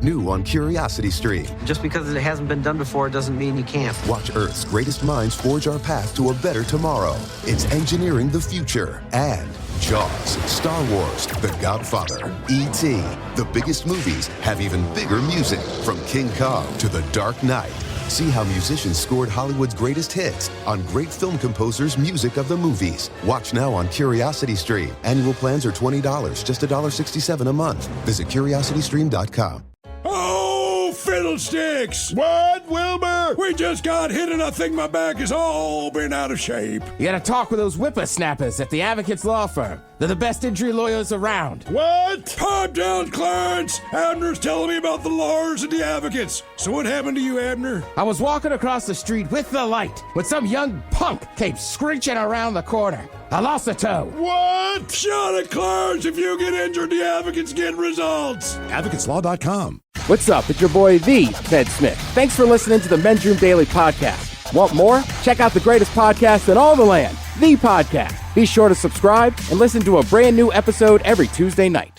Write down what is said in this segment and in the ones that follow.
New on Curiosity Stream. Just because it hasn't been done before doesn't mean you can't. Watch Earth's greatest minds forge our path to a better tomorrow. It's engineering the future. And Jaws, Star Wars, The Godfather, E.T. The biggest movies have even bigger music. From King Kong to The Dark Knight. See how musicians scored Hollywood's greatest hits on great film composers' music of the movies. Watch now on Curiosity Stream. Annual plans are $20, just $1.67 a month. Visit curiositystream.com. Oh, fiddlesticks! What, Wilbur? We just got hit and I think my back has all been out of shape. You gotta talk with those whippersnappers at the Advocates Law Firm. They're the best injury lawyers around. What? Pipe down, Clarence! Abner's telling me about the lawyers and the advocates. So what happened to you, Abner? I was walking across the street with the light when some young punk came screeching around the corner. I lost a toe. What? Shut it, Clarence! If you get injured, the advocates get results. AdvocatesLaw.com. What's up? It's your boy, the Ted Smith. Thanks for listening to the Men's Room Daily Podcast. Want more? Check out the greatest podcast in all the land, The Podcast. Be sure to subscribe and listen to a brand new episode every Tuesday night.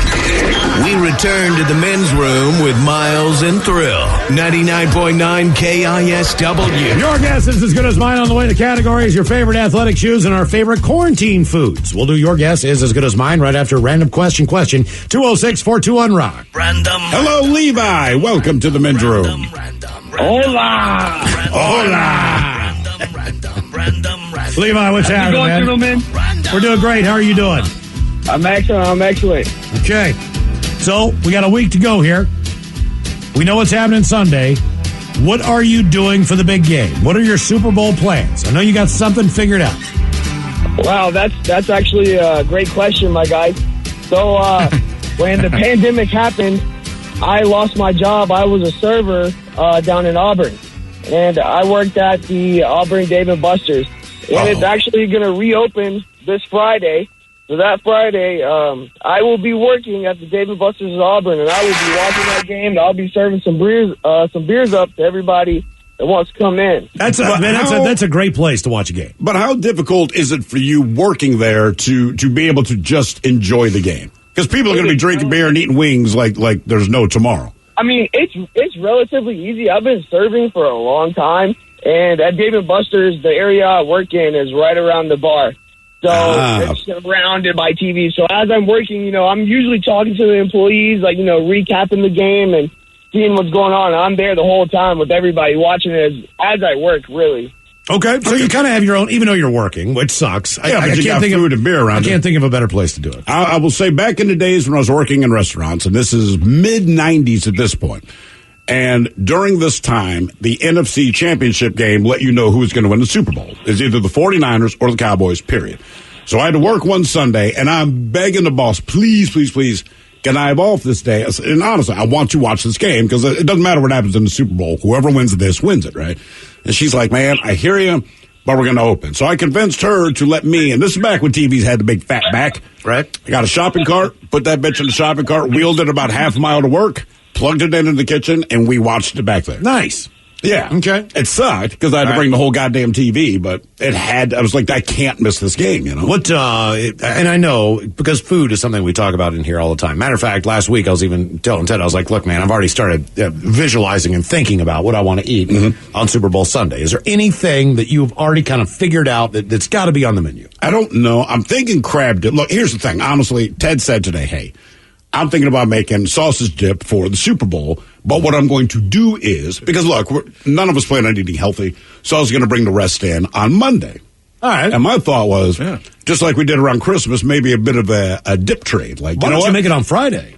We return to the Men's Room with Miles and Thrill. 99.9 KISW. Your guess is as good as mine on the way to categories, your favorite athletic shoes, and our favorite quarantine foods. We'll do your guess is as good as mine right after random question. 206-421-ROCK. Random. Hello, Levi. Welcome to the Men's Room. Hola. Hola. Levi, what's happening, man? Gentlemen? We're doing great. How are you doing? I'm excellent. Okay. So, we got a week to go here. We know what's happening Sunday. What are you doing for the big game? What are your Super Bowl plans? I know you got something figured out. Wow, that's actually a great question, my guy. So, when the pandemic happened, I lost my job. I was a server down in Auburn, and I worked at the Auburn Dave & Buster's. And it's actually going to reopen this Friday. So that Friday, I will be working at the Dave & Buster's in Auburn, and I will be watching that game, and I'll be serving some beers up to everybody that wants to come in. That's a great place to watch a game. But how difficult is it for you working there to be able to just enjoy the game? Because people are going to be drinking beer and eating wings like there's no tomorrow. I mean, it's relatively easy. I've been serving for a long time, and at Dave & Buster's, the area I work in is right around the bar. So it's surrounded by TV. So as I'm working, I'm usually talking to the employees, recapping the game and seeing what's going on. I'm there the whole time with everybody watching it as I work, really. Okay, so you kind of have your own, even though you're working, which sucks. Yeah, but you got food and beer around. I can't think of a better place to do it. I will say back in the days when I was working in restaurants, and this is mid-'90s at this point, and during this time, the NFC Championship game let you know who was going to win the Super Bowl. It's either the 49ers or the Cowboys, period. So I had to work one Sunday, and I'm begging the boss, please, please, please, can I have off this day? And honestly, I want to watch this game because it doesn't matter what happens in the Super Bowl. Whoever wins this wins it, right? And she's like, man, I hear you, but we're going to open. So I convinced her to let me, and this is back when TVs had the big fat back. Right. I got a shopping cart, put that bitch in the shopping cart, wheeled it about half a mile to work, plugged it into the kitchen, and we watched it back there. Nice. Yeah. Okay. It sucked because I had to bring the whole goddamn TV, but I was like, I can't miss this game, and I know, because food is something we talk about in here all the time. Matter of fact, last week I was even telling Ted, I was like, look, man, I've already started visualizing and thinking about what I want to eat on Super Bowl Sunday. Is there anything that you've already kind of figured out that's got to be on the menu? I don't know. I'm thinking crab dip. Look, here's the thing. Honestly, Ted said today, hey, I'm thinking about making sausage dip for the Super Bowl, but what I'm going to do is, because look, none of us plan on eating healthy, so I was going to bring the rest in on Monday. All right. And my thought was, just like we did around Christmas, maybe a bit of a dip trade. Like, why don't you make it on Friday?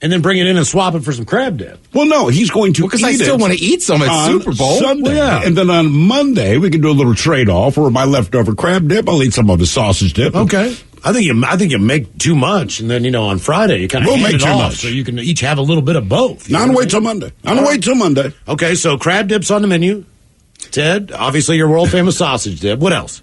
And then bring it in and swap it for some crab dip. Well, no, he's going to eat it. Because I still want to eat some at Super Bowl. Sunday. Well, yeah. And then on Monday, we can do a little trade-off for my leftover crab dip. I'll eat some of his sausage dip. Okay. I think you make too much, and then, on Friday, you kind of hand it off, so you can each have a little bit of both. No, I'm going to wait till Monday. Wait till Monday. Okay, so crab dip's on the menu. Ted, obviously your world-famous sausage dip. What else?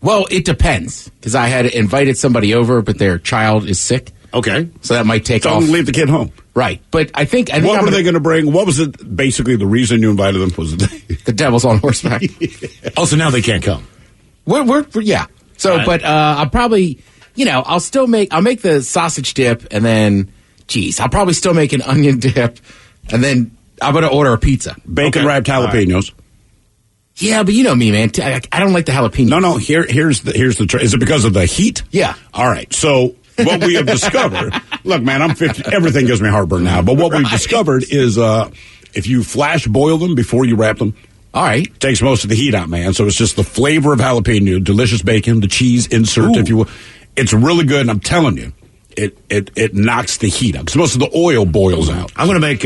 Well, it depends, because I had invited somebody over, but their child is sick. Okay. So that might take off. off. Leave the kid home. Right. But I think what were they going to bring? What was it, basically, the reason you invited them was the devil's on horseback. Also, now they can't come. Yeah. So, right. But I'll probably, I'll make the sausage dip and then Geez, I'll probably still make an onion dip, and then I'm going to order a pizza. Bacon-wrapped jalapenos. Yeah, but you know me, man. I don't like the jalapeno. No. Here's the trick. Is it because of the heat? Yeah. All right. So what we have discovered. Look, man, I'm 50. Everything gives me heartburn now. But what we've discovered is if you flash boil them before you wrap them. All right. Takes most of the heat out, man. So it's just the flavor of jalapeno, delicious bacon, the cheese insert, if you will. It's really good, and I'm telling you, it knocks the heat up because most of the oil boils out. I'm gonna make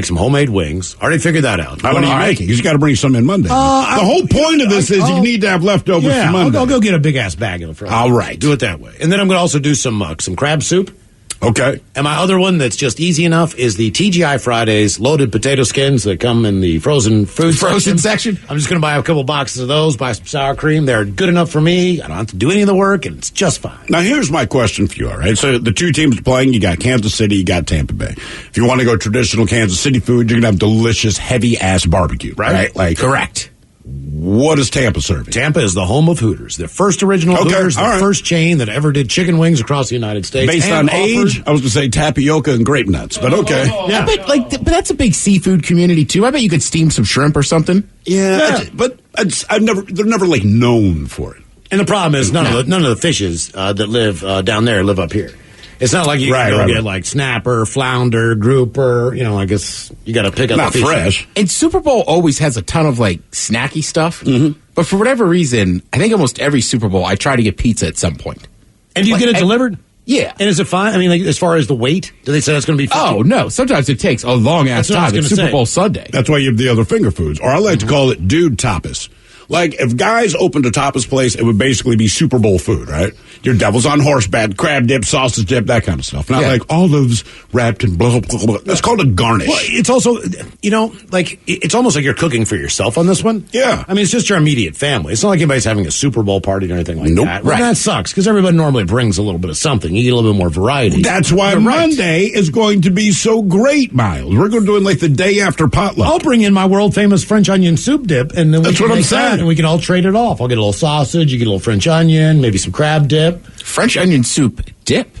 some homemade wings. Already figured that out. How many are you making? Because you got to bring some in Monday. The whole point of this is you need to have leftovers for Monday. I'll go get a big ass bag in the front. All right, do it that way, and then I'm gonna also do some crab soup. Okay. And my other one that's just easy enough is the TGI Fridays loaded potato skins that come in the frozen food section. I'm just going to buy a couple boxes of those, buy some sour cream. They're good enough for me. I don't have to do any of the work, and it's just fine. Now, here's my question for you, all right? So the two teams playing, you got Kansas City, you got Tampa Bay. If you want to go traditional Kansas City food, you're going to have delicious, heavy-ass barbecue, right? Like, correct. What is Tampa serving? Tampa is the home of Hooters. The first original Hooters, the first chain that ever did chicken wings across the United States. Based on age, I was going to say tapioca and grape nuts, but okay. Yeah. But that's a big seafood community, too. I bet you could steam some shrimp or something. Yeah. But they're never, like, known for it. And the problem is none of the fishes that live down there live up here. It's not like you can go get like snapper, flounder, grouper. I guess you got to pick up not the fish. Fresh. And Super Bowl always has a ton of like snacky stuff. Mm-hmm. But for whatever reason, I think almost every Super Bowl I try to get pizza at some point. And do you get it delivered? Yeah. And is it fine? I mean, like, as far as the weight, do they say it's going to be 50? Oh, no. Sometimes it takes a long ass time. It's Super Bowl Sunday. That's why you have the other finger foods. Or I like to call it dude tapas. Like, if guys opened a tapas place, it would basically be Super Bowl food, right? Your devil's on horseback, crab dip, sausage dip, that kind of stuff. Not like olives wrapped in blah, blah, blah. That's called a garnish. Well, it's also, it's almost like you're cooking for yourself on this one. Yeah. I mean, it's just your immediate family. It's not like anybody's having a Super Bowl party or anything like that. Right. That sucks, because everybody normally brings a little bit of something. You get a little bit more variety. That's why Monday is going to be so great, Miles. We're going to do it like the day after potluck. I'll bring in my world-famous French onion soup dip, and then that's what I'm saying. And we can all trade it off. I'll get a little sausage, you get a little French onion, maybe some crab dip. French onion soup dip?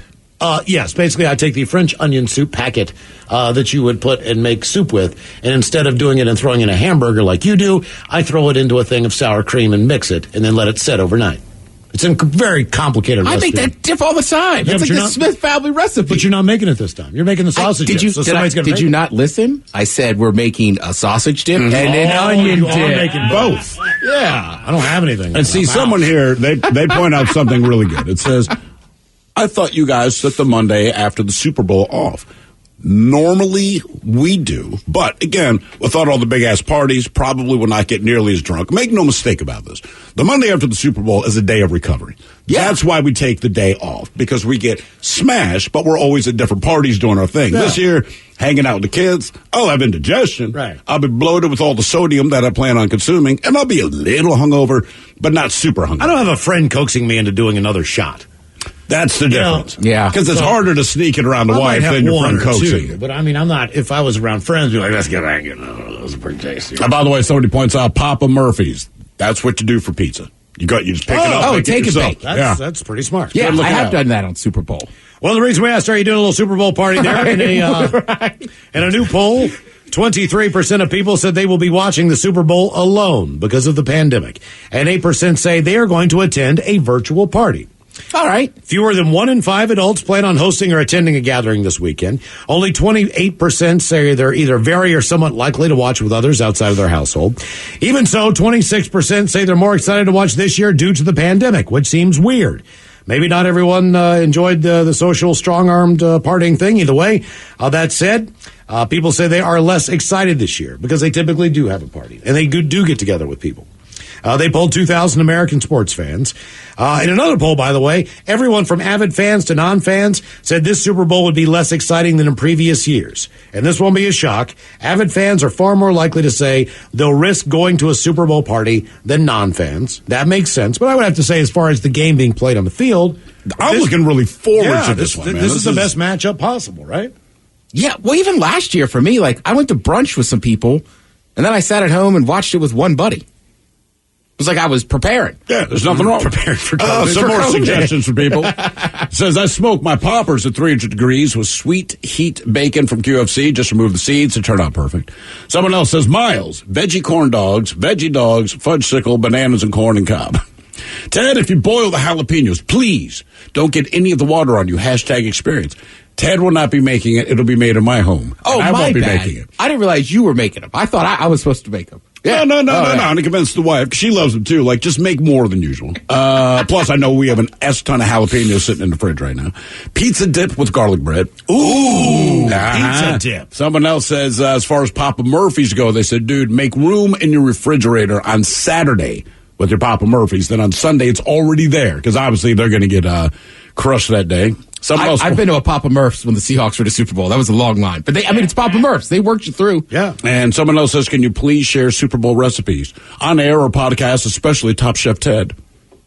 Yes. Basically, I take the French onion soup packet that you would put and make soup with, and instead of doing it and throwing in a hamburger like you do, I throw it into a thing of sour cream and mix it, and then let it set overnight. It's a very complicated recipe. I make that dip all the time. Yeah, it's like the Smith family recipe. But you're not making it this time. You're making the sausage dip. Did you not listen? I said we're making a sausage dip and an onion dip. You're making both. Yeah. I don't have anything. And see, someone here, they point out something really good. It says, I thought you guys took the Monday after the Super Bowl off. Normally, we do. But, again, without all the big-ass parties, probably will not get nearly as drunk. Make no mistake about this. The Monday after the Super Bowl is a day of recovery. Yeah. That's why we take the day off, because we get smashed, but we're always at different parties doing our thing. Yeah. This year, hanging out with the kids, I'll have indigestion. Right. I'll be bloated with all the sodium that I plan on consuming, and I'll be a little hungover, but not super hungover. I don't have a friend coaxing me into doing another shot. That's the difference. Yeah. Because it's harder to sneak it around the wife than your friend coaxing you. But I mean, I'm not, if I was around friends, be like, let's get back in. Those are pretty tasty. By the way, somebody points out Papa Murphy's. That's what you do for pizza. You just pick it up. Take it back. That's pretty smart. Yeah, I have done that on Super Bowl. Well, the reason we asked, are you doing a little Super Bowl party there? In a new poll, 23% of people said they will be watching the Super Bowl alone because of the pandemic. And 8% say they are going to attend a virtual party. All right. Fewer than 1 in 5 adults plan on hosting or attending a gathering this weekend. Only 28% say they're either very or somewhat likely to watch with others outside of their household. Even so, 26% say they're more excited to watch this year due to the pandemic, which seems weird. Maybe not everyone enjoyed the social strong-armed partying thing. Either way, that said, people say they are less excited this year because they typically do have a party, and they do get together with people. They polled 2,000 American sports fans. In another poll, by the way, everyone from avid fans to non-fans said this Super Bowl would be less exciting than in previous years. And this won't be a shock. Avid fans are far more likely to say they'll risk going to a Super Bowl party than non-fans. That makes sense. But I would have to say, as far as the game being played on the field, I'm looking really forward to this one, man. This is the best matchup possible, right? Yeah, well, even last year for me, I went to brunch with some people, and then I sat at home and watched it with one buddy. It was like I was preparing. Yeah, there's nothing wrong. Prepared for COVID. Some more suggestions for people. Says, I smoked my poppers at 300 degrees with sweet heat bacon from QFC. Just remove the seeds to turn out perfect. Someone else says, Miles, veggie corn dogs, veggie dogs, fudgesicle, bananas, and corn and cob. Ted, if you boil the jalapenos, please don't get any of the water on you. Hashtag experience. Ted will not be making it. It'll be made in my home. Oh, I my won't be bad. making it. I didn't realize you were making them. I thought I was supposed to make them. Yeah. No. I'm to convince the wife. She loves them too. Like, just make more than usual. Plus, I know we have an S-ton of jalapenos sitting in the fridge right now. Pizza dip with garlic bread. Ooh, pizza dip. Someone else says, as far as Papa Murphy's go, they said, dude, make room in your refrigerator on Saturday with your Papa Murphy's. Then on Sunday, it's already there because obviously they're going to get crushed that day. I've been to a Papa Murph's when the Seahawks were the Super Bowl. That was a long line. But it's Papa Murph's. They worked you through. Yeah. And someone else says, can you please share Super Bowl recipes on air or podcast, especially Top Chef Ted?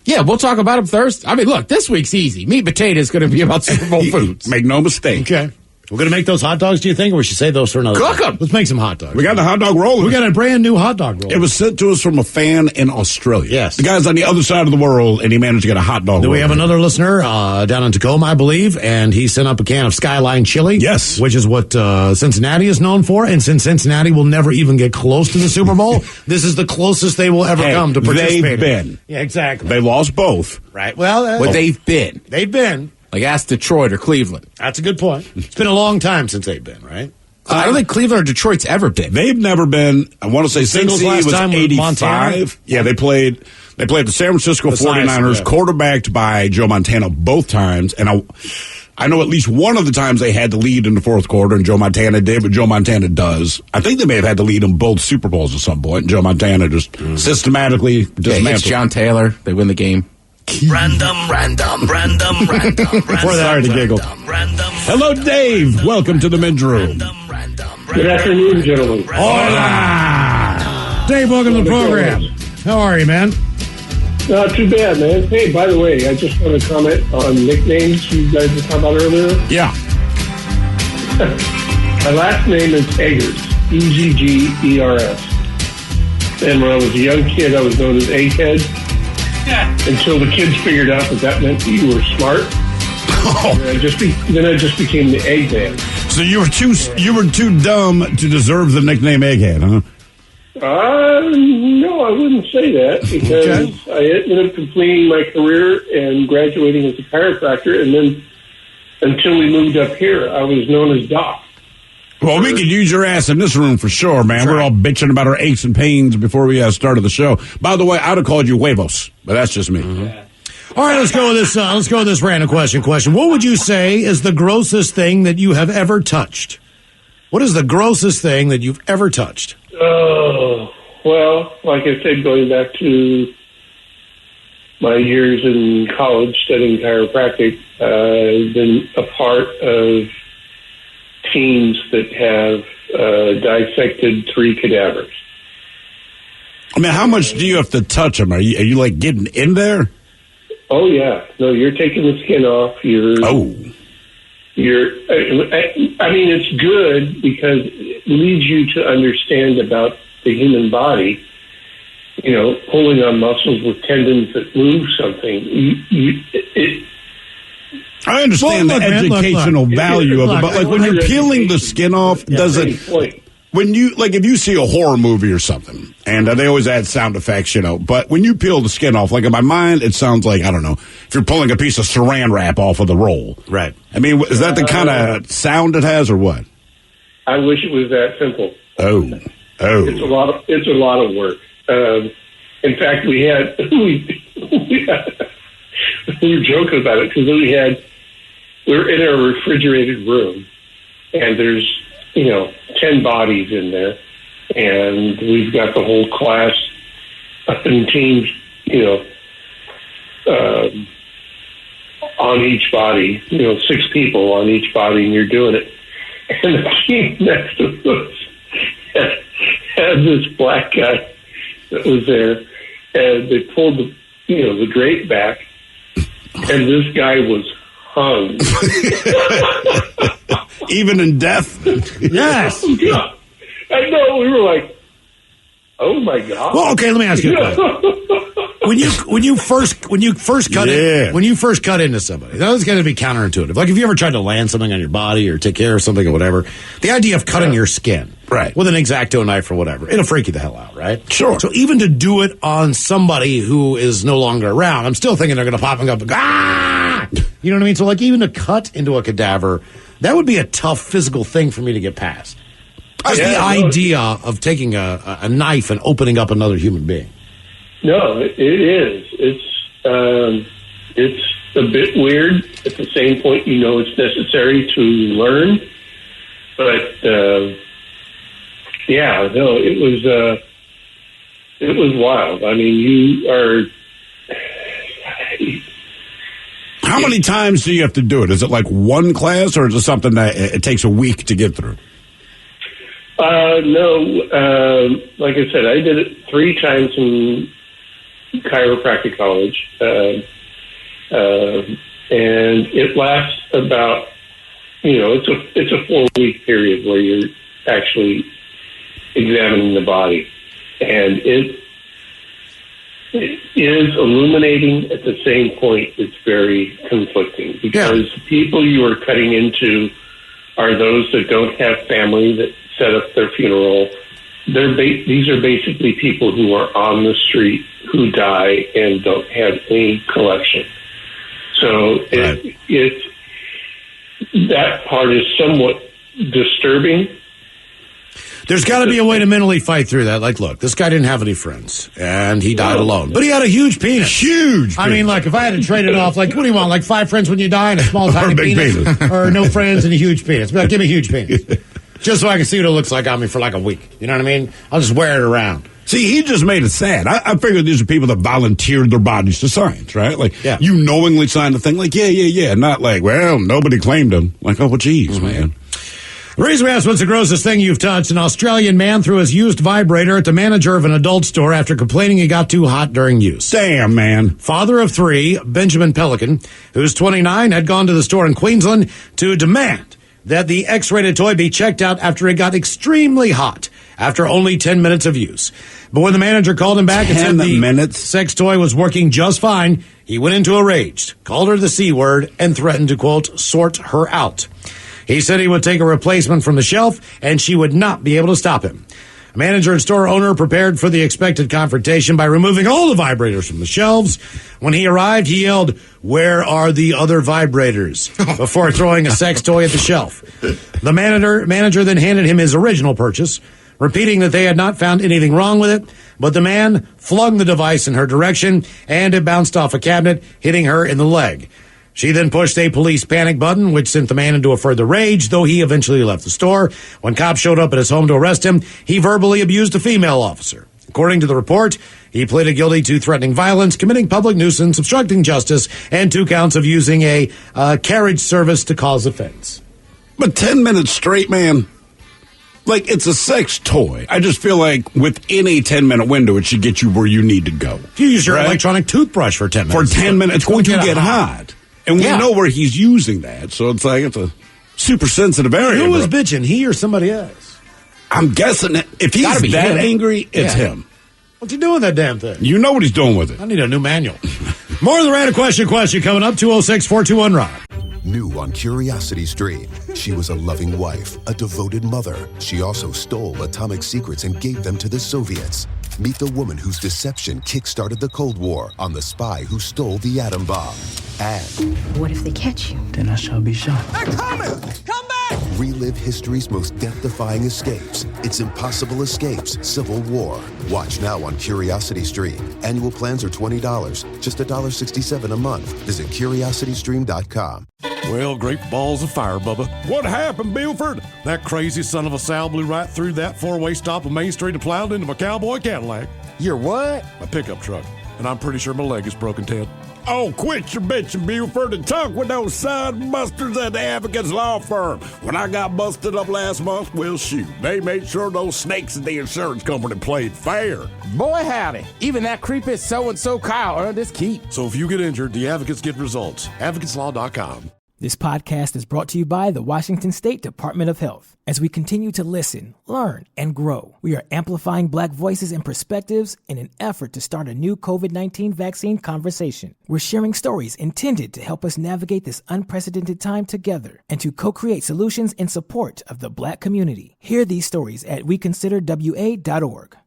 Yeah, we'll talk about them Thursday. I mean, look, this week's easy. Meat and Potato is going to be about Super Bowl foods. Make no mistake. Okay. We're going to make those hot dogs, do you think, or we should save those for another Cook time? them. Let's make some hot dogs. We got the hot dog roller. We got a brand new hot dog roller. It was sent to us from a fan in Australia. Yes. The guy's on the other side of the world, and he managed to get a hot dog roller. We have another listener down in Tacoma, I believe, and he sent up a can of Skyline chili. Yes. Which is what Cincinnati is known for. And since Cincinnati will never even get close to the Super Bowl, this is the closest they will ever come to participating. They've been. Yeah, exactly. They lost both. Right. Well, They've been. They've been. Like, ask Detroit or Cleveland. That's a good point. It's been a long time since they've been, right? I don't think Cleveland or Detroit's ever been. They've never been. I want to say since he last was time with 85. Montana? Yeah, they played the San Francisco 49ers, quarterbacked by Joe Montana both times. And I know at least one of the times they had the lead in the fourth quarter, and Joe Montana did, but Joe Montana does. I think they may have had the lead in both Super Bowls at some point, and Joe Montana just systematically dismantled. It's John Taylor. They win the game. Random. Sorry to giggle. Hello, Dave. Welcome to the men's room. Good afternoon, gentlemen. Hola! Dave, welcome to the program. How are you, man? Not too bad, man. Hey, by the way, I just want to comment on nicknames you guys were talking about earlier. Yeah. My last name is Eggers, Eggers. And when I was a young kid, I was known as Egghead. Until the kids figured out that meant that you were smart. And then I just became the Eggman. So you were too dumb to deserve the nickname Egghead, huh? No, I wouldn't say that because I ended up completing my career and graduating as a chiropractor, and then until we moved up here, I was known as Doc. Well, we could use your ass in this room for sure, man. We're all bitching about our aches and pains before we started the show. By the way, I'd have called you Huevos, but that's just me. Mm-hmm. All right, let's go with this. Let's go with this random question. What would you say is the grossest thing that you have ever touched? What is the grossest thing that you've ever touched? Oh, well, like I said, going back to my years in college studying chiropractic, I've been a part of teams that have dissected 3 cadavers. I mean, how much do you have to touch them? Are you like getting in there? Oh yeah, no, you're taking the skin off. I mean, it's good because it leads you to understand about the human body. You know, pulling on muscles with tendons that move something. I understand the educational value of it, but like when you're peeling the skin off, does it? When you if you see a horror movie or something, and they always add sound effects, but when you peel the skin off, like in my mind, it sounds like, I don't know, if you're pulling a piece of saran wrap off of the roll. Right. I mean, is that the kind of sound it has, or what? I wish it was that simple. Oh. It's a lot of work. In fact, we were joking about it because we're in a refrigerated room, and there's 10 bodies in there, and we've got the whole class up in teams, on each body, 6 people on each body, and you're doing it. And the team next to us had this black guy that was there, and they pulled the drape back, and this guy was hung. Even in death? Yes. Yeah. I know. We were like, oh, my God. Well, okay, let me ask you a question. when you first cut into somebody, that was going to be counterintuitive. Like if you ever tried to land something on your body or take care of something or whatever, the idea of cutting your skin, right, with an X-Acto knife or whatever, it'll freak you the hell out, right? Sure. So even to do it on somebody who is no longer around, I'm still thinking they're going to pop and go, ah! You know what I mean? So like even to cut into a cadaver, that would be a tough physical thing for me to get past. Just the idea of taking a knife and opening up another human being. No, it is. It's a bit weird. At the same point, it's necessary to learn. But it was wild. I mean, you are. How many times do you have to do it? Is it like one class, or is it something that it takes a week to get through? No. Like I said, I did it 3 times in chiropractic college, and it lasts about, it's a 4-week period where you're actually examining the body, and it is illuminating. At the same point, it's very conflicting because the people you are cutting into are those that don't have family that set up their funeral. These are basically people who are on the street who die and don't have any collection. So it's that part is somewhat disturbing. There's got to be a way to mentally fight through that. Like, look, this guy didn't have any friends, and he died alone. But he had a huge penis. Huge. I mean, like, if I had to trade it off, like, what do you want? Like 5 friends when you die and a small, tiny penis? Or no friends and a huge penis? Be like, give me a huge penis. Just so I can see what it looks like on me for like a week. You know what I mean? I'll just wear it around. See, he just made it sad. I figured these are people that volunteered their bodies to science, right? Like, you knowingly signed a thing. Like, yeah. Not like, well, nobody claimed him. Like, oh, well, geez, man. The reason we asked what's the grossest thing you've touched, an Australian man threw his used vibrator at the manager of an adult store after complaining he got too hot during use. Damn, man. Father of 3, Benjamin Pelican, who's 29, had gone to the store in Queensland to demand that the X-rated toy be checked out after it got extremely hot after only 10 minutes of use. But when the manager called him back and said the sex toy was working just fine, he went into a rage, called her the C word, and threatened to, quote, sort her out. He said he would take a replacement from the shelf, and she would not be able to stop him. Manager and store owner prepared for the expected confrontation by removing all the vibrators from the shelves. When he arrived, he yelled, "Where are the other vibrators?" before throwing a sex toy at the shelf. The manager then handed him his original purchase, repeating that they had not found anything wrong with it, but the man flung the device in her direction, and it bounced off a cabinet, hitting her in the leg. She then pushed a police panic button, which sent the man into a further rage, though he eventually left the store. When cops showed up at his home to arrest him, he verbally abused a female officer. According to the report, he pleaded guilty to threatening violence, committing public nuisance, obstructing justice, and 2 counts of using a carriage service to cause offense. But 10 minutes straight, man. Like, it's a sex toy. I just feel like within a 10-minute window, it should get you where you need to go. If you use your electronic toothbrush for 10 minutes. For 10 minutes, it's going to get hot. And we know where he's using that, so it's like it's a super sensitive area. Who was bitching, he or somebody else? I'm guessing if he's that angry, it's him. What's he doing with that damn thing? You know what he's doing with it. I need a new manual. More of the Random Question coming up, 206-421-ROD. New on Curiosity Stream. She was a loving wife, a devoted mother. She also stole atomic secrets and gave them to the Soviets. Meet the woman whose deception kick-started the Cold War on the spy who stole the atom bomb. And what if they catch you? Then I shall be shot. They're coming! Come back! relive history's most death-defying escapes. It's Impossible Escapes, Civil War. Watch now on Curiosity Stream. Annual plans are $20, just $1.67 a month. Visit CuriosityStream.com. Well, great balls of fire, Bubba. What happened, Bilford? That crazy son of a Sal blew right through that four-way stop on Main Street and plowed into my cowboy Cadillac. Your what? My pickup truck. And I'm pretty sure my leg is broken, Ted. Oh, quit your bitching, Buford, and talk with those side busters at the Advocates Law Firm. When I got busted up last month, well, shoot, they made sure those snakes at the insurance company played fair. Boy, howdy. Even that creepy so-and-so Kyle earned his keep. So if you get injured, the Advocates get results. AdvocatesLaw.com. This podcast is brought to you by the Washington State Department of Health. As we continue to listen, learn, and grow, we are amplifying Black voices and perspectives in an effort to start a new COVID-19 vaccine conversation. We're sharing stories intended to help us navigate this unprecedented time together and to co-create solutions in support of the Black community. Hear these stories at weconsiderwa.org.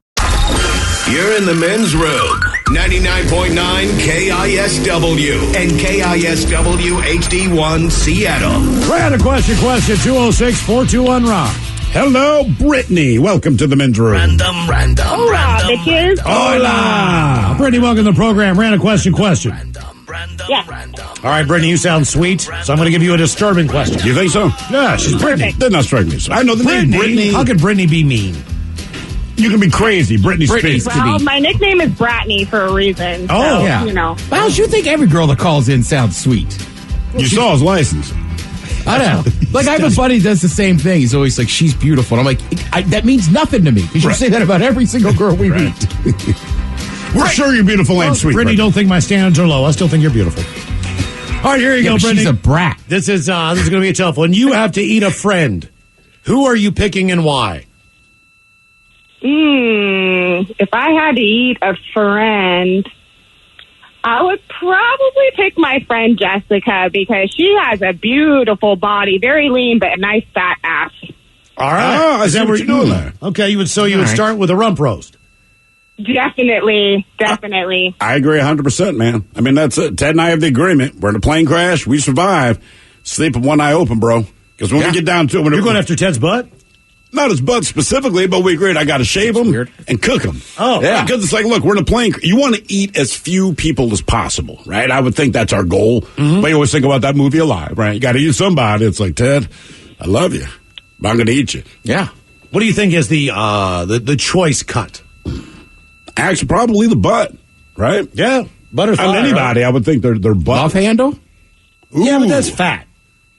You're in the men's room. 99.9 KISW and KISW HD1 Seattle. Random question, 206-421-ROCK. Hello, Brittany. Welcome to the men's room. Random. Hola, bitches. Hola. Brittany, welcome to the program. Random question. Yeah. All right, Brittany, you sound sweet, so I'm going to give you a disturbing question. You think so? Yeah, she's Brittany. Did not strike me. I know the name Brittany. How could Brittany be mean? You can be crazy. Brittany speaks. Well, my nickname is Bratney for a reason. Oh, so, yeah. You know. Why don't you think every girl that calls in sounds sweet? You saw his license. I know. Like, I have a buddy that does the same thing. He's always like, she's beautiful. And I'm like, that means nothing to me. Because you say that about every single girl we meet. We're sure you're beautiful and sweet. Brittany, don't think my standards are low. I still think you're beautiful. All right, here you go, Brittany. She's a brat. This is going to be a tough one. You have to eat a friend. Who are you picking and why? If I had to eat a friend, I would probably pick my friend Jessica because she has a beautiful body, very lean, but a nice fat ass. All right. I see what you're doing there. Okay, you would start with a rump roast. Definitely. I agree 100%, man. I mean, that's it. Ted and I have the agreement. We're in a plane crash. We survive. Sleep with one eye open, bro. Because when we get down to it... You're going after Ted's butt? Not his butt specifically, but we agreed I got to shave him and cook him. Oh, yeah. Because it's like, look, we're in a plane. You want to eat as few people as possible, right? I would think that's our goal. Mm-hmm. But you always think about that movie Alive, right? You got to eat somebody. It's like, Ted, I love you, but I'm going to eat you. Yeah. What do you think is the choice cut? Actually, probably the butt, right? Yeah. Butterfly. On anybody, right? I would think their butt. Love handle? Ooh. Yeah, but that's fat.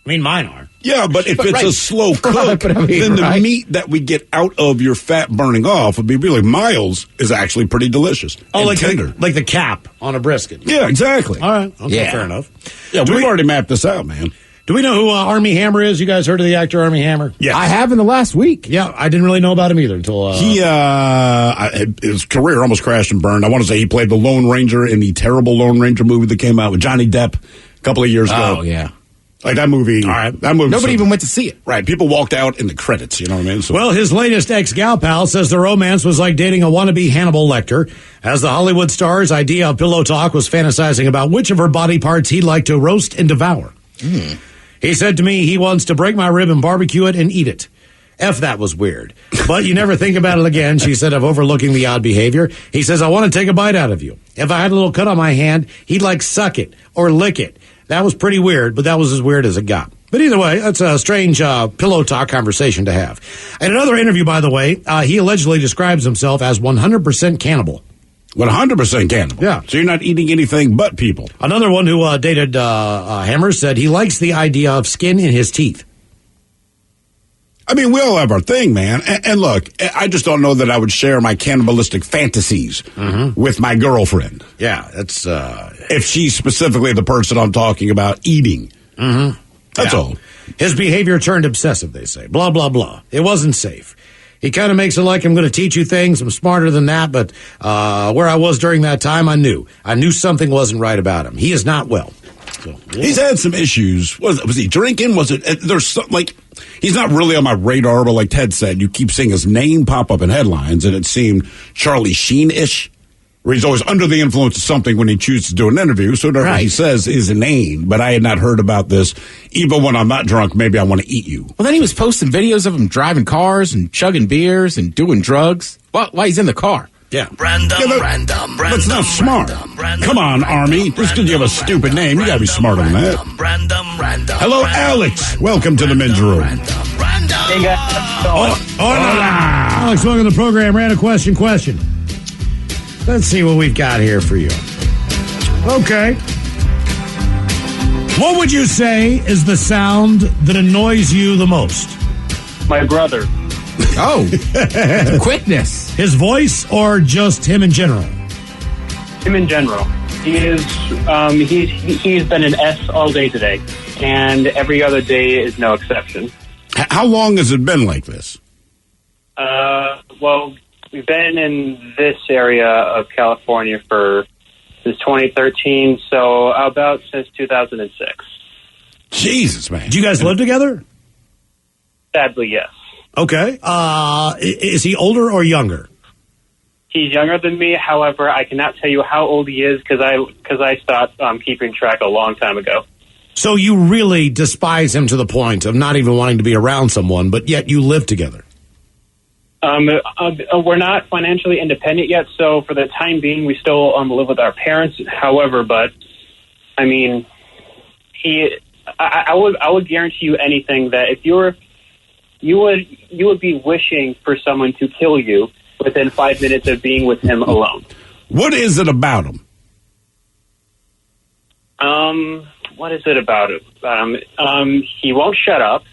I mean, mine are. Yeah, but if it's a slow cook, then the meat that we get out of your fat burning off would be really Miles is actually pretty delicious. Oh, and like tender. Like the cap on a brisket. Yeah, exactly. All right. Okay, fair enough. Yeah, we've already mapped this out, man. Do we know who Armie Hammer is? You guys heard of the actor Armie Hammer? Yes. I have in the last week. Yeah, I didn't really know about him either until... his career almost crashed and burned. I want to say he played the Lone Ranger in the terrible Lone Ranger movie that came out with Johnny Depp a couple of years ago. Oh, yeah. Like that movie. All right. That movie. Nobody even went to see it. Right. People walked out in the credits. You know what I mean? So. Well, his latest ex-gal pal says the romance was like dating a wannabe Hannibal Lecter. As the Hollywood star's idea of pillow talk was fantasizing about which of her body parts he'd like to roast and devour. He said to me he wants to break my rib and barbecue it and eat it. F, that was weird. But you never think about it again, she said, of overlooking the odd behavior. He says, I want to take a bite out of you. If I had a little cut on my hand, he'd like suck it or lick it. That was pretty weird, but that was as weird as it got. But either way, that's a strange pillow talk conversation to have. In another interview, by the way, he allegedly describes himself as 100% cannibal. 100% cannibal? Yeah. So you're not eating anything but people. Another one who dated Hammer said he likes the idea of skin in his teeth. I mean, we all have our thing, man. And look, I just don't know that I would share my cannibalistic fantasies with my girlfriend. Yeah, that's... if she's specifically the person I'm talking about eating. That's all. His behavior turned obsessive, they say. Blah, blah, blah. It wasn't safe. He kind of makes it like I'm going to teach you things. I'm smarter than that, but where I was during that time, I knew. I knew something wasn't right about him. He is not well. So, yeah. He's had some issues. Was he drinking? Was it? There's something like he's not really on my radar, but like Ted said, you keep seeing his name pop up in headlines, and it seemed Charlie Sheen-ish, where he's always under the influence of something when he chooses to do an interview. So whatever he says is inane. But I had not heard about this. Even when I'm not drunk, maybe I want to eat you. Well, then he was posting videos of him driving cars and chugging beers and doing drugs while he's in the car. Yeah. That's not smart. Come on, Army. Just because you have a stupid name, you got to be smarter than that. Hello, Alex. Welcome to the men's room. Hey, guys. Hola. Alex, welcome to the program. Random question. Let's see what we've got here for you. Okay. What would you say is the sound that annoys you the most? My brother. Oh, quickness. His voice or just him in general? Him in general. He is. He's been an S all day today. and every other day is no exception. How long has it been like this? Well, we've been in this area of California since 2013, so about since 2006. Jesus, man. Do you guys live together? Sadly, yes. Okay. Is he older or younger? He's younger than me. However, I cannot tell you how old he is because I stopped keeping track a long time ago. So you really despise him to the point of not even wanting to be around someone, but yet you live together. We're not financially independent yet, so for the time being, we still live with our parents. However, but I mean, I would guarantee you anything that if you would be wishing for someone to kill you within 5 minutes of being with him alone. What is it about him? What is it about him? He won't shut up.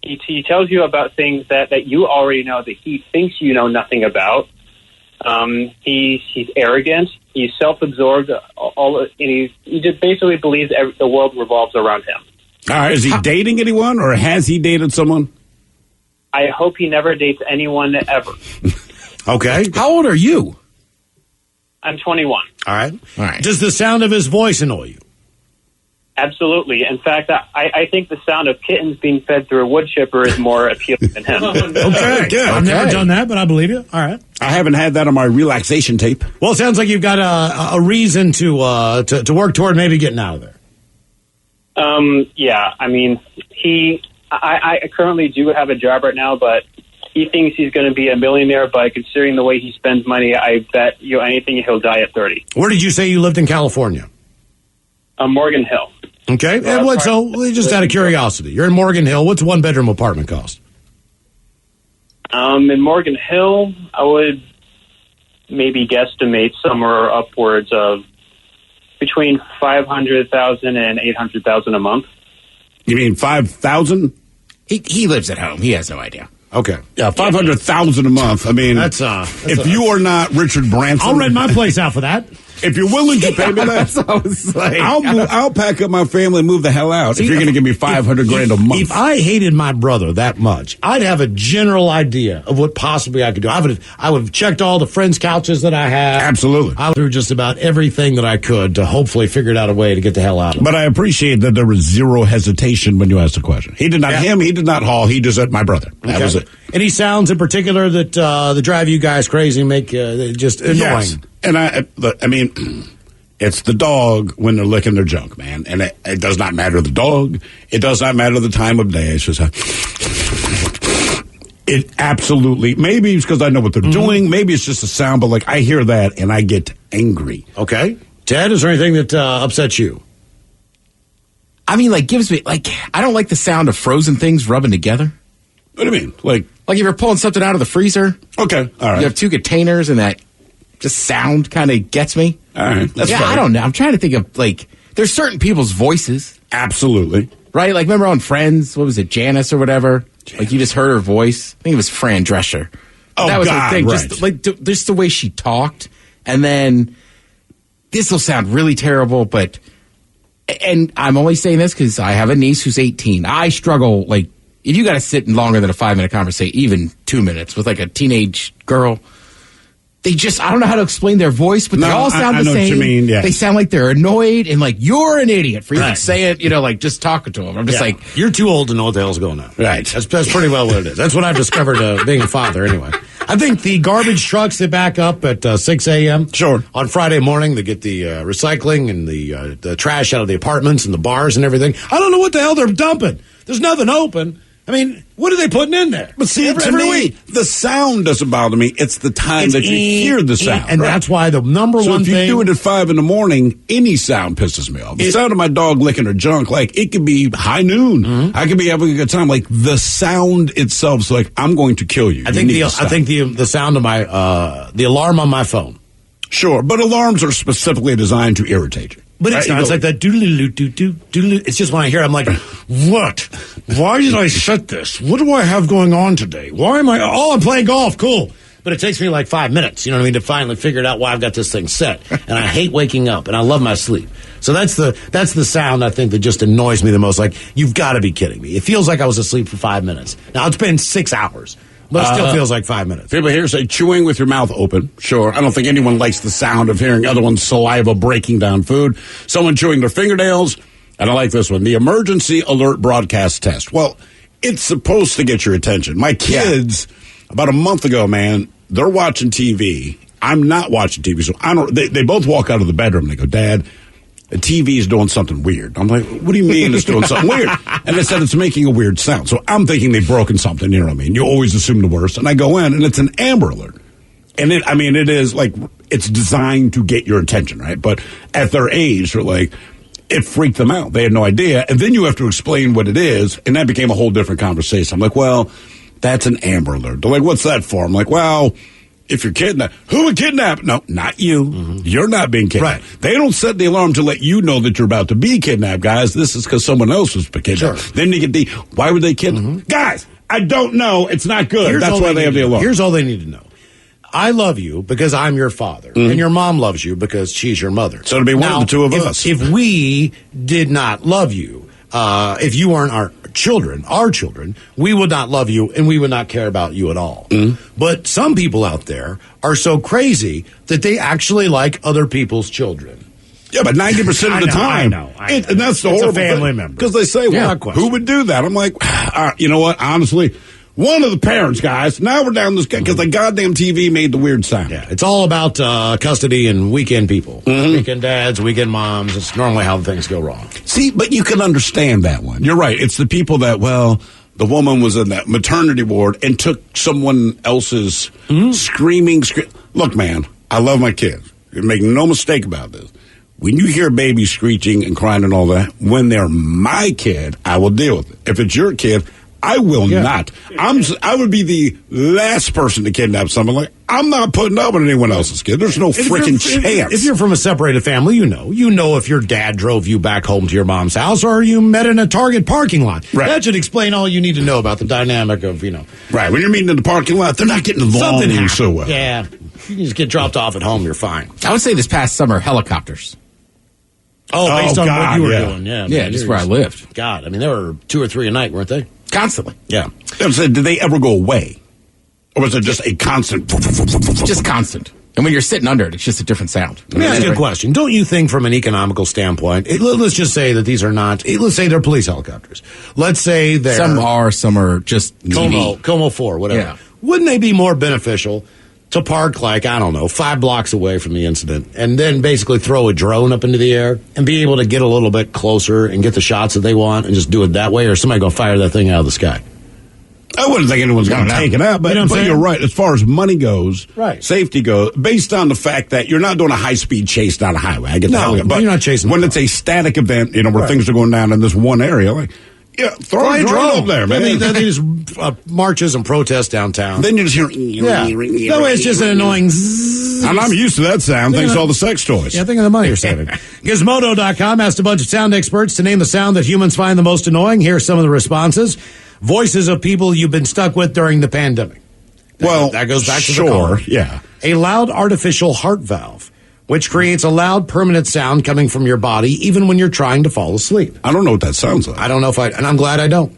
He tells you about things that you already know that he thinks you know nothing about. He's arrogant. He's self-absorbed. And he just basically believes the world revolves around him. All right, is he dating anyone, or has he dated someone? I hope he never dates anyone ever. Okay. How old are you? I'm 21. All right. Does the sound of his voice annoy you? Absolutely. In fact, I think the sound of kittens being fed through a wood chipper is more appealing than him. Okay, good. I've never done that, but I believe you. All right. I haven't had that on my relaxation tape. Well, it sounds like you've got a reason to work toward maybe getting out of there. Yeah. I mean, I currently do have a job right now, but he thinks he's going to be a millionaire. But considering the way he spends money, I bet you anything he'll die at 30. Where did you say you lived in California? Morgan Hill. Okay. So just out of curiosity, you're in Morgan Hill. What's a one-bedroom apartment cost? In Morgan Hill, I would maybe guesstimate somewhere upwards of between $500,000 and $800,000 a month. You mean 5,000? He lives at home. He has no idea. Okay. Yeah, 500,000 a month. I mean, that's if you are not Richard Branson, I'll rent my place out for that. If you're willing to pay me that, I'll pack up my family and move the hell out. See, if you're going to give me $500,000 a month. If I hated my brother that much, I'd have a general idea of what possibly I could do. I would have checked all the friends' couches that I have. Absolutely. I would do just about everything that I could to hopefully figure out a way to get the hell out of it. But I appreciate that there was zero hesitation when you asked the question. He did not he did not Hall. He just said my brother. That was it. Any sounds in particular that drive you guys crazy, make just annoying? Yes. And I mean, it's the dog when they're licking their junk, man. And it does not matter the dog. It does not matter the time of day. It's just it absolutely. Maybe it's because I know what they're doing. Maybe it's just a sound, but like I hear that and I get angry. Okay, Ted, is there anything that upsets you? I mean, gives me I don't like the sound of frozen things rubbing together. What do you mean? Like if you're pulling something out of the freezer. Okay, all right. You have two containers and that just sound kind of gets me. All right. That's I don't know. I'm trying to think of there's certain people's voices. Absolutely. Right? Remember on Friends, what was it, Janice or whatever? You just heard her voice. I think it was Fran Drescher. Oh, that was God, her thing. right. Just the way she talked. And then this will sound really terrible, and I'm only saying this because I have a niece who's 18. I struggle, if you got to sit in longer than a 5-minute conversation, even 2 minutes with a teenage girl, they just, I don't know how to explain their voice, but they all sound the same. I know what you mean, yeah. They sound like they're annoyed and you're an idiot for even saying, just talking to them. I'm just you're too old to know what the hell's going on. Right. That's pretty well what it is. That's what I've discovered being a father anyway. I think the garbage trucks that back up at 6 a.m. Sure. On Friday morning, they get the recycling and the trash out of the apartments and the bars and everything. I don't know what the hell they're dumping. There's nothing open. I mean, what are they putting in there? But see, to me, the sound doesn't bother me. It's the time that you hear the sound. And that's why the number one thing... So if you do it at 5 a.m, any sound pisses me off. The sound of my dog licking her junk, it could be high noon. Mm-hmm. I could be having a good time. The sound itself is I'm going to kill you. I think the sound of my... the alarm on my phone. Sure, but alarms are specifically designed to irritate you. But it's not. It's like that doodle-doo-doo-doo-doo. It's just when I hear it, I'm like, what? Why did I set this? What do I have going on today? Why am I... Oh, I'm playing golf. Cool. but it takes me like 5 minutes, you know what I mean, to finally figure out why I've got this thing set. And I hate waking up, and I love my sleep. So that's the sound I think that just annoys me the most. Like, you've got to be kidding me. It feels like I was asleep for 5 minutes. Now, it's been 6 hours. But it still feels like 5 minutes. People here say chewing with your mouth open. Sure. I don't think anyone likes the sound of hearing other one's saliva breaking down food. Someone chewing their fingernails. And I like this one. The emergency alert broadcast test. Well, it's supposed to get your attention. My kids, about a month ago, man, they're watching TV. I'm not watching TV. So I don't. They both walk out of the bedroom and they go, Dad, the TV is doing something weird. I'm like, what do you mean it's doing something weird? And they said it's making a weird sound. So I'm thinking they've broken something, you know what I mean? You always assume the worst. And I go in, and it's an Amber Alert. And it is like, it's designed to get your attention, right? But at their age, they're like, it freaked them out. They had no idea. And then you have to explain what it is, and that became a whole different conversation. I'm like, well, that's an Amber Alert. They're like, what's that for? I'm like, well, if you're kidnapped, who would kidnap? No, not you. Mm-hmm. You're not being kidnapped. Right. They don't set the alarm to let you know that you're about to be kidnapped, guys. This is because someone else was kidnapped. Sure. Then you get why would they kidnap? Mm-hmm. Guys, I don't know. It's not good. That's why they have the alarm. Here's all they need to know. I love you because I'm your father, and your mom loves you because she's your mother. So it'll be one of the two of us. If we did not love you, if you weren't our children, we would not love you, and we would not care about you at all. But some people out there are so crazy that they actually like other people's children. Yeah, but 90% of the time. I know. And that's the horrible family member. Because they say, well, who would do that? I'm like, you know what, honestly, one of the parents, guys. Now we're down this because the goddamn TV made the weird sound. Yeah, it's all about custody and weekend people. Weekend dads, weekend moms. It's normally how things go wrong. See, but you can understand that one. You're right. It's the people that, well, the woman was in that maternity ward and took someone else's screaming. Look, man, I love my kids. Make no mistake about this. When you hear babies screeching and crying and all that, when they're my kid, I will deal with it. If it's your kid, I will not. I would be the last person to kidnap someone. Like, I'm not putting up with anyone else's kid. There's no freaking chance. If you're from a separated family, you know if your dad drove you back home to your mom's house or you met in a Target parking lot. Right. That should explain all you need to know about the dynamic of, Right. When you're meeting in the parking lot, they're not getting along so well. Yeah. You just get dropped off at home, you're fine. I would say this past summer, helicopters. Based on what you were doing. Yeah, just where I lived. God, I mean, there were 2 or 3 a night, weren't they? Constantly. Yeah. Did they ever go away? Or was it just a constant? Just constant. And when you're sitting under it, it's just a different sound. Let me ask you a question. Don't you think from an economical standpoint, let's just say that these are not, let's say they're police helicopters. Let's say they're... Some are just Como 4, whatever. Yeah. Wouldn't they be more beneficial to park 5 blocks away from the incident and then basically throw a drone up into the air and be able to get a little bit closer and get the shots that they want and just do it that way, or somebody going to fire that thing out of the sky? I wouldn't think anyone's going to take it out, but, but you're right. As far as money goes, safety goes, based on the fact that you're not doing a high-speed chase down a highway. I get that. But you're not chasing when it's a static event, where things are going down in this one area, throw a drone up there, man. They just marches and protests downtown. Then you just hear... That way it's just an annoying zzz. And I'm used to that sound, thanks to all the sex toys. Yeah, think of the money you're saving. Gizmodo.com asked a bunch of sound experts to name the sound that humans find the most annoying. Here are some of the responses. Voices of people you've been stuck with during the pandemic. That goes back to the caller. Yeah. A loud artificial heart valve, which creates a loud permanent sound coming from your body even when you're trying to fall asleep. I don't know what that sounds like. I don't know and I'm glad I don't.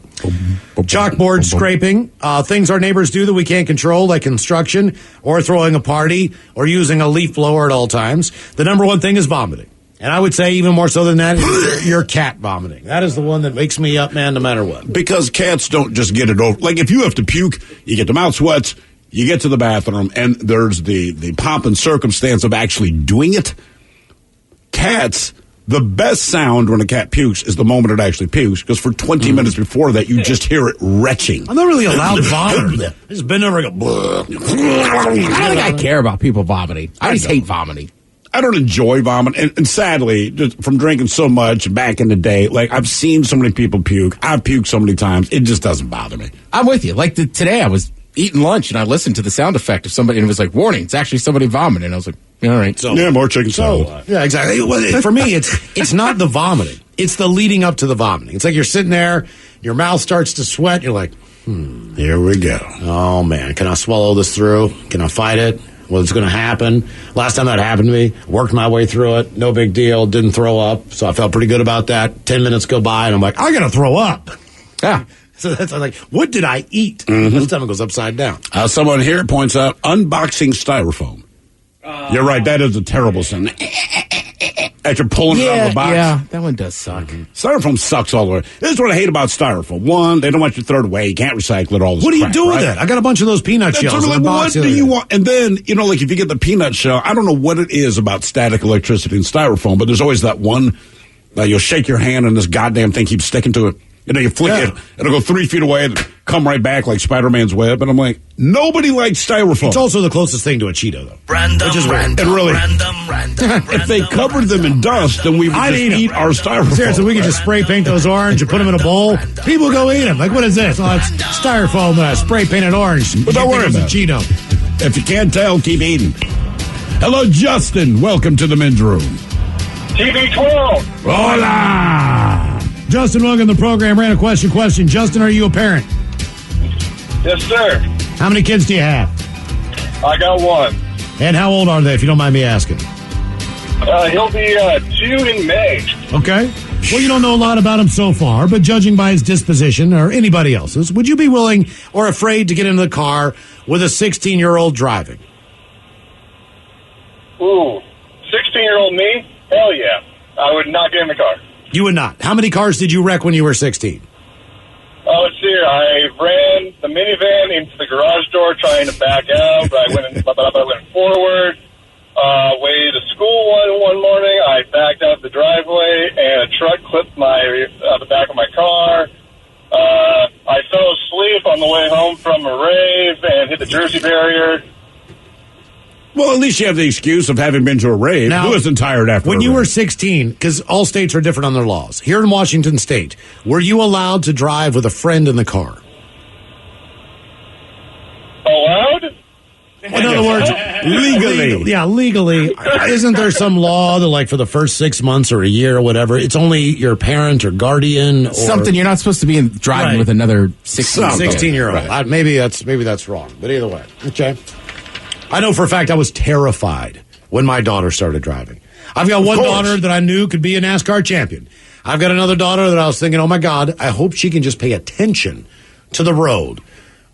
Chalkboard scraping, things our neighbors do that we can't control, like construction or throwing a party or using a leaf blower at all times. The number one thing is vomiting. And I would say even more so than that, your cat vomiting. That is the one that wakes me up, man, no matter what. Because cats don't just get it over. Like, if you have to puke, you get the mouth sweats, you get to the bathroom, and there's the pomp and circumstance of actually doing it. Cats, the best sound when a cat pukes is the moment it actually pukes, because for 20 minutes before that, you just hear it retching. I'm not really a loud vomiter. I just bend over and go, I don't think I care about people vomiting. I just hate vomiting. I don't enjoy vomit, and sadly, just from drinking so much back in the day, I've seen so many people puke. I've puked so many times. It just doesn't bother me. I'm with you. Today I was eating lunch, and I listened to the sound effect of somebody, and it was like, warning, it's actually somebody vomiting. I was like, all right. More chicken salad. Yeah, exactly. For me, it's not the vomiting. It's the leading up to the vomiting. It's like you're sitting there, your mouth starts to sweat, you're like... Here we go. Oh, man. Can I swallow this through? Can I fight it? What's going to happen? Last time that happened to me, worked my way through it. No big deal. Didn't throw up. So I felt pretty good about that. 10 minutes go by, and I'm like, I got to throw up. Yeah. So that's like, what did I eat? Mm-hmm. My stomach goes upside down. Someone here points out unboxing styrofoam. You're right. That is a terrible sin. As you're pulling it out of the box. Yeah, that one does suck. Styrofoam sucks all the way. This is what I hate about styrofoam. One, they don't want you to throw it away. You can't recycle it. All this What do you crap, do with right? it? I got a bunch of those peanut shells in the box. What do you want? And then, like if you get the peanut shell, I don't know what it is about static electricity and styrofoam, but there's always that one, you'll shake your hand and this goddamn thing keeps sticking to it. You flick it, it'll go 3 feet away and come right back like Spider-Man's web. And I'm like, nobody likes styrofoam. It's also the closest thing to a Cheeto, though. Which is random. And really, if they covered them in dust, then we would just eat our styrofoam. Seriously, we could just spray paint those orange and put them in a bowl. People go eat them. Like, what is this? Oh, it's styrofoam spray painted orange. But don't worry about it. Cheeto. If you can't tell, keep eating. Hello, Justin. Welcome to the men's room. TB12. Hola. Justin, welcome to the program. Ran a question. Justin, are you a parent? Yes, sir. How many kids do you have? I got one. And how old are they, if you don't mind me asking? He'll be 2 in May. Okay. Well, you don't know a lot about him so far, but judging by his disposition or anybody else's, would you be willing or afraid to get into the car with a 16-year-old driving? Ooh, 16-year-old me? Hell yeah. I would not get in the car. You would not. How many cars did you wreck when you were 16? Oh, let's see. I ran the minivan into the garage door trying to back out, but I went forward. Way to school one morning, I backed out the driveway, and a truck clipped the back of my car. I fell asleep on the way home from a rave and hit the Jersey barrier. Well, at least you have the excuse of having been to a rave. Now, who isn't tired after when a you rave? were 16, because all states are different on their laws. Here in Washington State, were you allowed to drive with a friend in the car? Allowed? In other words, legally. Legally. Isn't there some law that, like, for the first 6 months or a year or whatever, it's only your parent or guardian? Or Something you're not supposed to be driving with another 16-year-old. Right. Maybe that's wrong. But either way. Okay. I know for a fact I was terrified when my daughter started driving. I've got one daughter that I knew could be a NASCAR champion. I've got another daughter that I was thinking, oh, my God, I hope she can just pay attention to the road.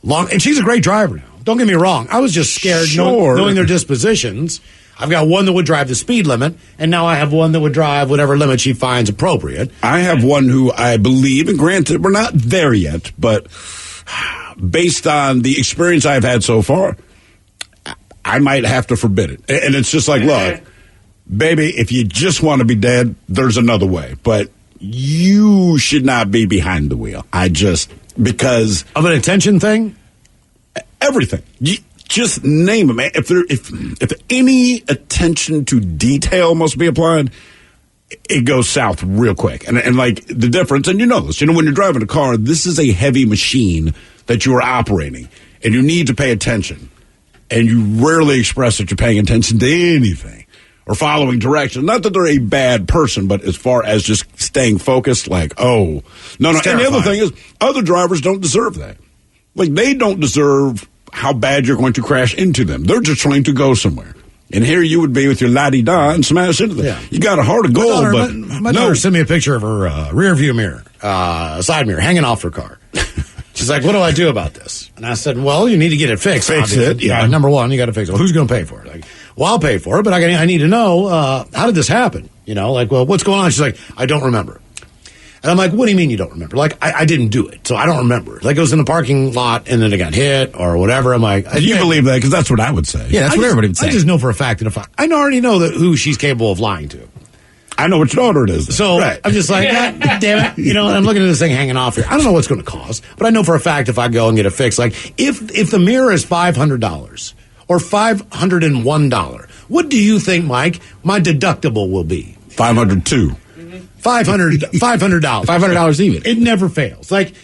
And she's a great driver now. Don't get me wrong. I was just scared knowing their dispositions. I've got one that would drive the speed limit, and now I have one that would drive whatever limit she finds appropriate. I have one who I believe, and granted, we're not there yet, but based on the experience I've had so far, I might have to forbid it. And it's just like, look, baby, if you just want to be dead, there's another way. But you should not be behind the wheel. Because of an attention thing? Everything. Just name it, man. If any attention to detail must be applied, it goes south real quick. And like the difference, and you know this, when you're driving a car, this is a heavy machine that you are operating, and you need to pay attention. And you rarely express that you're paying attention to anything or following directions. Not that they're a bad person, but as far as just staying focused, like, oh, no. And the other thing is, other drivers don't deserve that. Like, they don't deserve how bad you're going to crash into them. They're just trying to go somewhere. And here you would be with your la-di-da and smash into them. Yeah. You got a heart of gold, but my daughter sent me a picture of her rear view mirror, side mirror, hanging off her car. She's like, what do I do about this? And I said, well, you need to get it fixed. Fix it, yeah. Number one, you got to fix it. Well, who's going to pay for it? Like, well, I'll pay for it, but I need to know, how did this happen? Well, what's going on? She's like, I don't remember. And I'm like, what do you mean you don't remember? Like, I didn't do it, so I don't remember. Like, it was in the parking lot, and then it got hit, or whatever. I'm like... You believe that? Because that's what I would say. Yeah, that's what everybody would say. I just know for a fact that if I already know who she's capable of lying to. I know which daughter it is. So right. I'm just like, God damn it. And I'm looking at this thing hanging off here. I don't know what's going to cause, but I know for a fact if I go and get it fixed, like, if the mirror is $500 or $501, what do you think, Mike, my deductible will be? $502. $500. $500 even. It never fails. Like,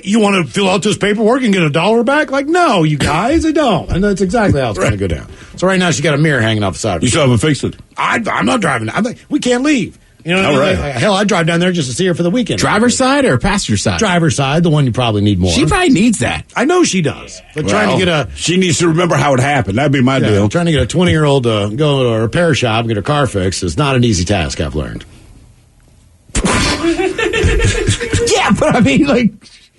you want to fill out this paperwork and get $1 back? Like, no, you guys, I don't. And that's exactly how it's going to go down. So right now, she got a mirror hanging off the side of her. You still haven't fixed it? I'm not driving. I'm like, we can't leave. You know what I mean? Like, hell, I drive down there just to see her for the weekend. Driver's side or passenger side? Driver's side, the one you probably need more. She probably needs that. I know she does. But trying to get she needs to remember how it happened. That'd be my deal. Trying to get a 20-year-old to go to a repair shop and get her car fixed is not an easy task, I've learned. Yeah, but I mean, like,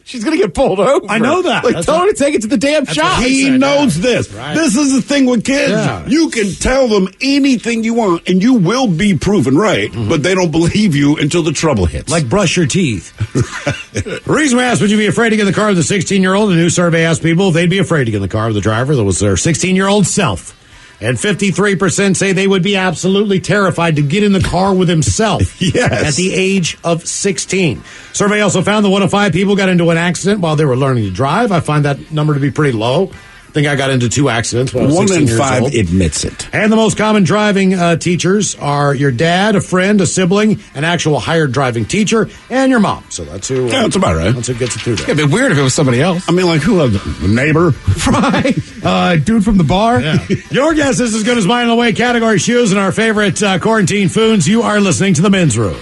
she's going to get pulled over. I know that. Like, tell her to take it to the damn shop. He knows this. Right. This is the thing with kids. Yeah. You can tell them anything you want, and you will be proven right, but they don't believe you until the trouble hits. Like brush your teeth. The reason we asked, would you be afraid to get in the car with a 16-year-old? A new survey asked people if they'd be afraid to get in the car with the driver that was their 16-year-old self. And 53% say they would be absolutely terrified to get in the car with himself at the age of 16. Survey also found that 1 of 5 people got into an accident while they were learning to drive. I find that number to be pretty low. I think I got into 2 accidents when I was 16 years old. 1 in 5 admits it. And the most common driving teachers are your dad, a friend, a sibling, an actual hired driving teacher, and your mom. So that's who. Yeah, that's about right. That's who gets it through there. It'd be weird if it was somebody else. I mean, like, who? The neighbor? Right. Dude from the bar? Yeah. Your guess is as good as mine in the way category shoes and our favorite quarantine foods. You are listening to The Men's Room.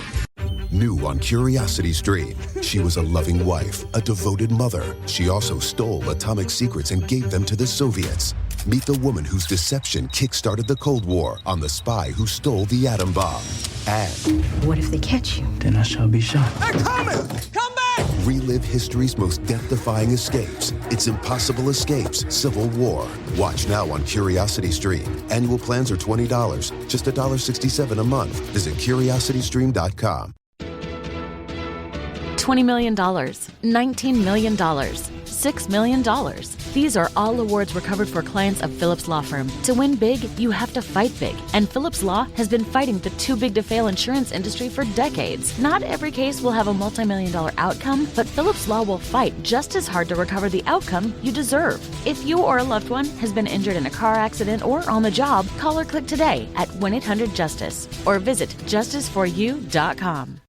New on Curiosity Stream, she was a loving wife, a devoted mother. She also stole atomic secrets and gave them to the Soviets. Meet the woman whose deception kick-started the Cold War on the spy who stole the atom bomb. And What if they catch you? Then I shall be shot. They're coming! Come back! relive history's most death-defying escapes. It's Impossible Escapes, Civil War. Watch now on Curiosity Stream. Annual plans are $20, just $1.67 a month. Visit curiositystream.com. $20 million, $19 million, $6 million. These are all awards recovered for clients of Phillips Law Firm. To win big, you have to fight big. And Phillips Law has been fighting the too-big-to-fail insurance industry for decades. Not every case will have a multi-million-dollar outcome, but Phillips Law will fight just as hard to recover the outcome you deserve. If you or a loved one has been injured in a car accident or on the job, call or click today at 1-800-JUSTICE or visit justiceforyou.com.